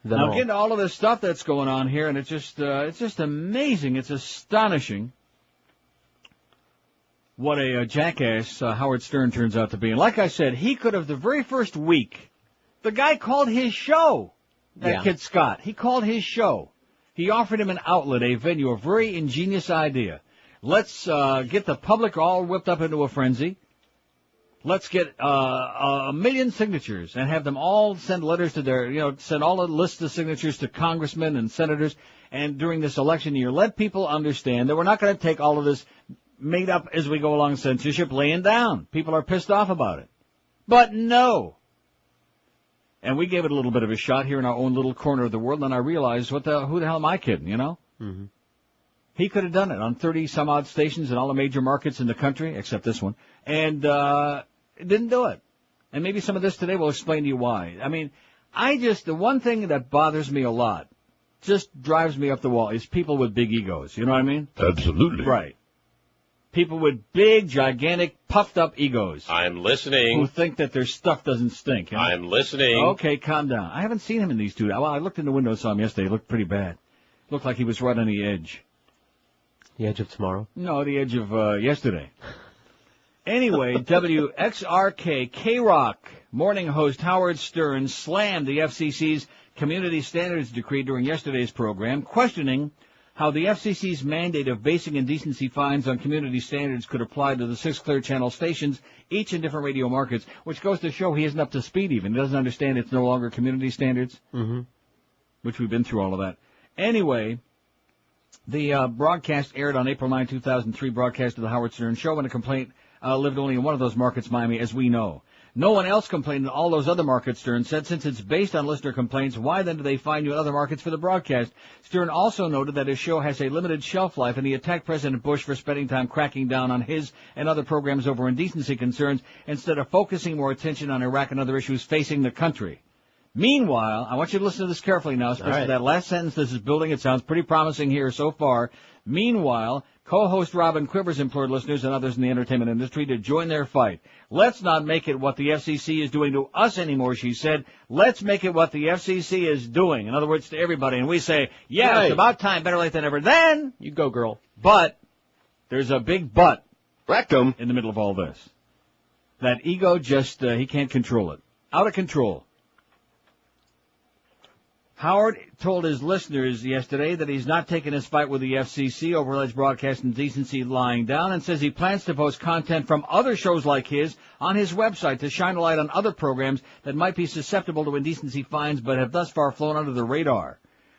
Now, getting to all of this stuff that's going on here, and it's just amazing. It's astonishing what a jackass Howard Stern turns out to be. And like I said, he could have, the very first week, the guy called his show, that kid Scott. He called his show. He offered him an outlet, a venue, a very ingenious idea. Let's get the public all whipped up into a frenzy. Let's get a million signatures and have them all send letters to their, send all the lists of signatures to congressmen and senators. And during this election year, let people understand that we're not going to take all of this made up as we go along censorship laying down. People are pissed off about it. But no. And we gave it a little bit of a shot here in our own little corner of the world, and I realized, who the hell am I kidding, Mm-hmm. He could have done it on 30-some-odd stations in all the major markets in the country, except this one, and didn't do it. And maybe some of this today will explain to you why. I mean, the one thing that bothers me a lot, just drives me up the wall, is people with big egos. You know what I mean? Absolutely. Right. People with big, gigantic, puffed-up egos. I'm listening. Who think that their stuff doesn't stink. I'm listening. Okay, calm down. I haven't seen him in these two. Well, I looked in the window and saw him yesterday. He looked pretty bad. Looked like he was right on the edge. The edge of tomorrow? No, the edge of yesterday. Anyway, WXRK, K-Rock, morning host Howard Stern slammed the FCC's community standards decree during yesterday's program, questioning how the FCC's mandate of basing indecency fines on community standards could apply to the 6 Clear Channel stations, each in different radio markets, which goes to show he isn't up to speed even. He doesn't understand it's no longer community standards, which we've been through all of that. Anyway, the broadcast aired on April 9, 2003, broadcast of the Howard Stern Show, and a complaint lived only in one of those markets, Miami, as we know. No one else complained in all those other markets, Stern said. Since it's based on listener complaints, why then do they find you in other markets for the broadcast? Stern also noted that his show has a limited shelf life, and he attacked President Bush for spending time cracking down on his and other programs over indecency concerns instead of focusing more attention on Iraq and other issues facing the country. Meanwhile, I want you to listen to this carefully now, especially that last sentence this is building. It sounds pretty promising here so far. Meanwhile, co-host Robin Quivers implored listeners and others in the entertainment industry to join their fight. Let's not make it what the FCC is doing to us anymore, she said. Let's make it what the FCC is doing. In other words, to everybody. And we say, it's about time, better late than ever. Then, you go, girl. But, there's a big but. Rectum. In the middle of all this. That ego just, he can't control it. Out of control. Howard told his listeners yesterday that he's not taking his fight with the FCC over alleged broadcast indecency lying down, and says he plans to post content from other shows like his on his website to shine a light on other programs that might be susceptible to indecency fines but have thus far flown under the radar.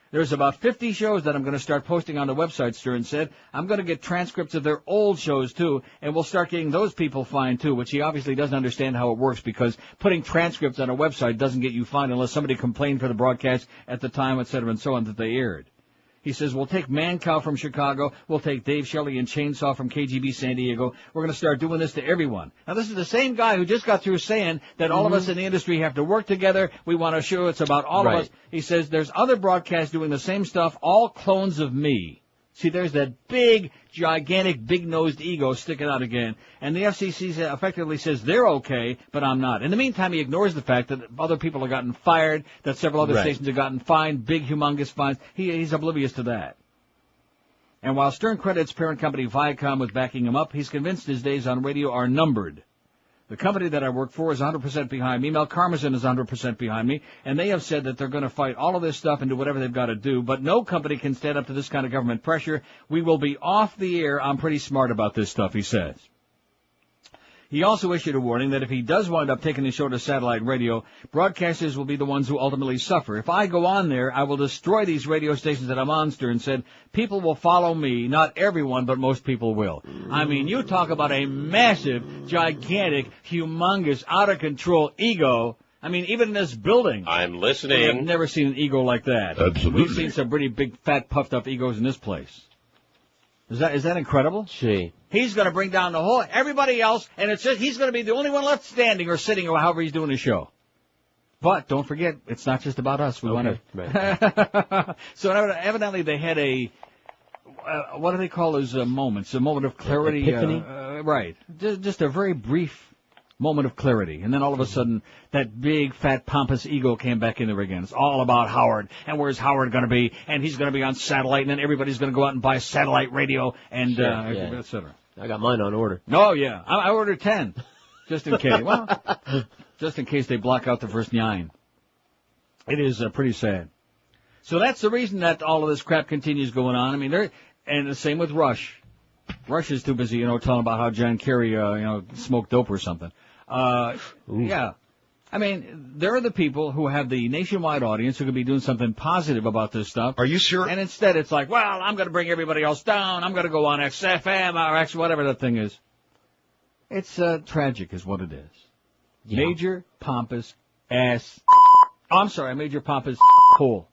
There's about 50 shows that I'm going to start posting on the website, Stern said. I'm going to get transcripts of their old shows, too, and we'll start getting those people fined, too, which he obviously doesn't understand how it works, because putting transcripts on a website doesn't get you fined unless somebody complained for the broadcast at the time, et cetera, and so on, that they aired. He says, we'll take Mancow from Chicago, we'll take Dave Shelley and Chainsaw from KGB San Diego. We're going to start doing this to everyone. Now, this is the same guy who just got through saying that all of us in the industry have to work together. We want to show it's about all of us. He says, there's other broadcasts doing the same stuff, all clones of me. See, there's that big, gigantic, big-nosed ego sticking out again. And the FCC effectively says they're okay, but I'm not. In the meantime, he ignores the fact that other people have gotten fired, that several other stations have gotten fined, big, humongous fines. He's oblivious to that. And while Stern credits parent company Viacom with backing him up, he's convinced his days on radio are numbered. The company that I work for is 100% behind me. Mel Karmazin is 100% behind me. And they have said that they're going to fight all of this stuff and do whatever they've got to do. But no company can stand up to this kind of government pressure. We will be off the air. I'm pretty smart about this stuff, he says. He also issued a warning that if he does wind up taking the show to satellite radio, broadcasters will be the ones who ultimately suffer. If I go on there, I will destroy these radio stations that I'm on, Stern said. People will follow me. Not everyone, but most people will. I mean, you talk about a massive, gigantic, humongous, out-of-control ego. I mean, even in this building. I'm listening. I've never seen an ego like that. Absolutely. We've seen some pretty big, fat, puffed-up egos in this place. Is that incredible? Gee. He's going to bring down the whole, everybody else, and it's just, he's going to be the only one left standing or sitting or however he's doing his show. But don't forget, it's not just about us. We want to. So evidently they had a, what do they call those moments? A moment of clarity. Epiphany? Right. Just a very brief moment of clarity. And then all of a sudden, that big, fat, pompous ego came back in there again. It's all about Howard. And where's Howard going to be? And he's going to be on satellite. And then everybody's going to go out and buy satellite radio and et cetera. I got mine on order. Oh, yeah. I ordered 10. Just in case. Well, just in case they block out the first 9. It is pretty sad. So that's the reason that all of this crap continues going on. I mean, and the same with Rush. Rush is too busy, telling about how John Kerry, smoked dope or something. Yeah. I mean, there are the people who have the nationwide audience who could be doing something positive about this stuff. Are you sure? And instead it's like, well, I'm going to bring everybody else down. I'm going to go on XFM or X, whatever that thing is. It's tragic is what it is. Yeah. Major pompous ass. Oh, I'm sorry, major pompous hole.